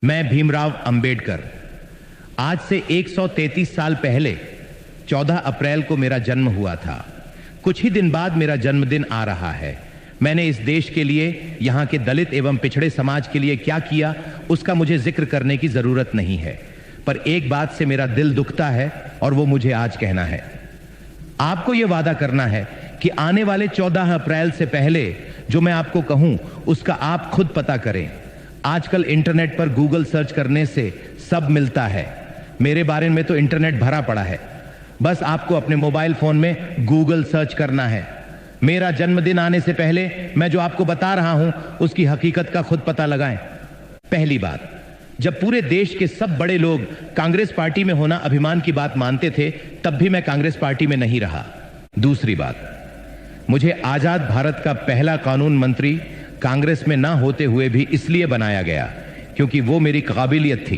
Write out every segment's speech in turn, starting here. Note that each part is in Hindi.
मैं भीमराव अंबेडकर। आज से 133 साल पहले 14 अप्रैल को मेरा जन्म हुआ था। कुछ ही दिन बाद मेरा जन्मदिन आ रहा है। मैंने इस देश के लिए, यहाँ के दलित एवं पिछड़े समाज के लिए क्या किया, उसका मुझे जिक्र करने की जरूरत नहीं है, पर एक बात से मेरा दिल दुखता है और वो मुझे आज कहना है। आपको ये वादा करना है कि आने वाले 14 अप्रैल से पहले जो मैं आपको कहूं उसका आप खुद पता करें। आजकल इंटरनेट पर गूगल सर्च करने से सब मिलता है। मेरे बारे में तो इंटरनेट भरा पड़ा है, बस आपको अपने मोबाइल फोन में गूगल सर्च करना है। मेरा जन्मदिन आने से पहले मैं जो आपको बता रहा हूं उसकी हकीकत का खुद पता लगाएं। पहली बात, जब पूरे देश के सब बड़े लोग कांग्रेस पार्टी में होना अभिमान की बात मानते थे, तब भी मैं कांग्रेस पार्टी में नहीं रहा। दूसरी बात, मुझे आजाद भारत का पहला कानून मंत्री कांग्रेस में ना होते हुए भी इसलिए बनाया गया क्योंकि वो मेरी काबिलियत थी,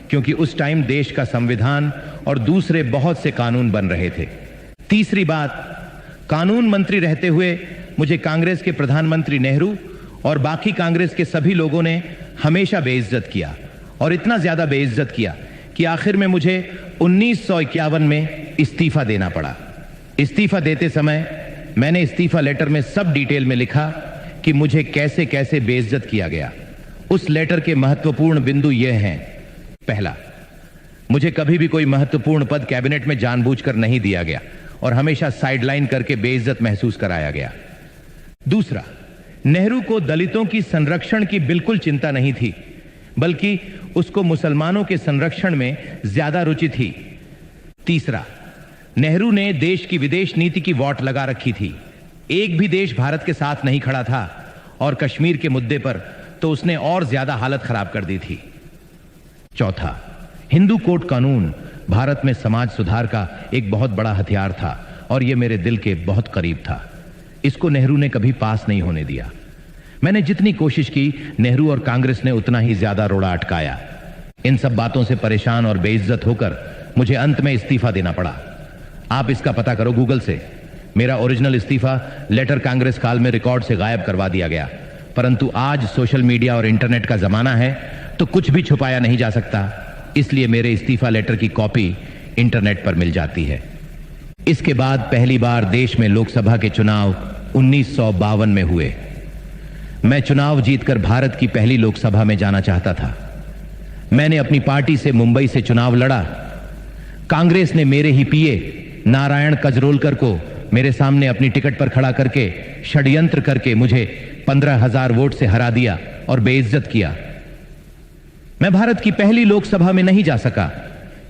क्योंकि उस टाइम देश का संविधान और दूसरे बहुत से कानून बन रहे थे। तीसरी बात, कानून मंत्री रहते हुए मुझे कांग्रेस के प्रधानमंत्री नेहरू और बाकी कांग्रेस के सभी लोगों ने हमेशा बेइज्जत किया, और इतना ज्यादा बेइज्जत किया कि आखिर में मुझे 1951 में इस्तीफा देना पड़ा। इस्तीफा देते समय मैंने इस्तीफा लेटर में सब डिटेल में लिखा कि मुझे कैसे कैसे बेइज्जत किया गया। उस लेटर के महत्वपूर्ण बिंदु ये हैं। पहला, मुझे कभी भी कोई महत्वपूर्ण पद कैबिनेट में जानबूझकर नहीं दिया गया और हमेशा साइडलाइन करके बेइज्जत महसूस कराया गया। दूसरा, नेहरू को दलितों की संरक्षण की बिल्कुल चिंता नहीं थी, बल्कि उसको मुसलमानों के संरक्षण में ज्यादा रुचि थी। तीसरा, नेहरू ने देश की विदेश नीति की वॉट लगा रखी थी। एक भी देश भारत के साथ नहीं खड़ा था, और कश्मीर के मुद्दे पर तो उसने और ज्यादा हालत खराब कर दी थी। चौथा, हिंदू कोड कानून भारत में समाज सुधार का एक बहुत बड़ा हथियार था और यह मेरे दिल के बहुत करीब था। इसको नेहरू ने कभी पास नहीं होने दिया। मैंने जितनी कोशिश की, नेहरू और कांग्रेस ने उतना ही ज्यादा रोड़ा अटकाया। इन सब बातों से परेशान और बेइज्जत होकर मुझे अंत में इस्तीफा देना पड़ा। आप इसका पता करो गूगल से। मेरा ओरिजिनल इस्तीफा लेटर कांग्रेस काल में रिकॉर्ड से गायब करवा दिया गया, परंतु आज सोशल मीडिया और इंटरनेट का जमाना है तो कुछ भी छुपाया नहीं जा सकता, इसलिए मेरे इस्तीफा लेटर की कॉपी इंटरनेट पर मिल जाती है। इसके बाद पहली बार देश में लोकसभा के चुनाव 1952 में हुए। मैं चुनाव जीतकर भारत की पहली लोकसभा में जाना चाहता था। मैंने अपनी पार्टी से मुंबई से चुनाव लड़ा। कांग्रेस ने मेरे ही पीए नारायण कजरोलकर को मेरे सामने अपनी टिकट पर खड़ा करके षड्यंत्र करके मुझे 15,000 वोट से हरा दिया और बेइज्जत किया। मैं भारत की पहली लोकसभा में नहीं जा सका।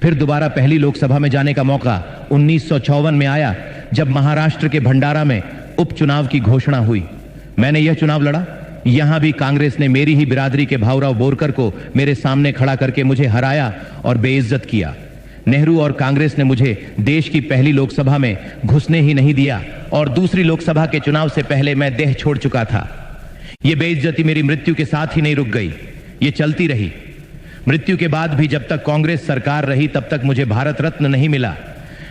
फिर दोबारा पहली लोकसभा में जाने का मौका 1954 में आया, जब महाराष्ट्र के भंडारा में उपचुनाव की घोषणा हुई। मैंने यह चुनाव लड़ा। यहां भी कांग्रेस ने मेरी ही बिरादरी के भाऊराव बोरकर को मेरे सामने खड़ा करके मुझे हराया और बेइज्जत किया। नेहरू और कांग्रेस ने मुझे देश की पहली लोकसभा में घुसने ही नहीं दिया, और दूसरी लोकसभा के चुनाव से पहले मैं देह छोड़ चुका था। यह बेइज्जती मेरी मृत्यु के साथ ही नहीं रुक गई, ये चलती रही। मृत्यु के बाद भी जब तक कांग्रेस सरकार रही, तब तक मुझे भारत रत्न नहीं मिला।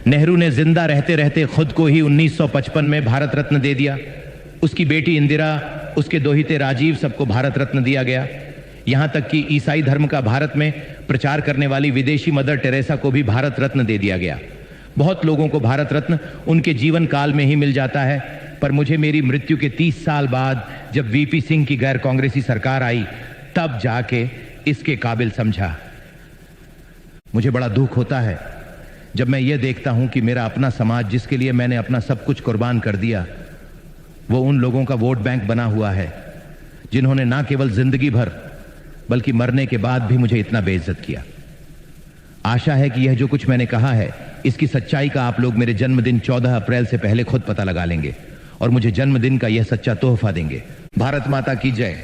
नेहरू ने जिंदा रहते रहते खुद को ही 1955 में भारत रत्न दे दिया। उसकी बेटी इंदिरा, उसके दोहिते राजीव, सबको भारत रत्न दिया गया। यहां तक कि ईसाई धर्म का भारत में प्रचार करने वाली विदेशी मदर टेरेसा को भी भारत रत्न दे दिया गया। बहुत लोगों को भारत रत्न उनके जीवन काल में ही मिल जाता है, पर मुझे मेरी मृत्यु के 30 साल बाद जब वीपी सिंह की गैर कांग्रेसी सरकार आई, तब जाके इसके काबिल समझा। मुझे बड़ा दुख होता है जब मैं ये देखता हूं कि मेरा अपना समाज, जिसके लिए मैंने अपना सब कुछ कुर्बान कर दिया, वो उन लोगों का वोट बैंक बना हुआ है जिन्होंने ना केवल जिंदगी भर बल्कि मरने के बाद भी मुझे इतना बेइज्जत किया। आशा है कि यह जो कुछ मैंने कहा है, इसकी सच्चाई का आप लोग मेरे जन्मदिन 14 अप्रैल से पहले खुद पता लगा लेंगे और मुझे जन्मदिन का यह सच्चा तोहफा देंगे। भारत माता की जय।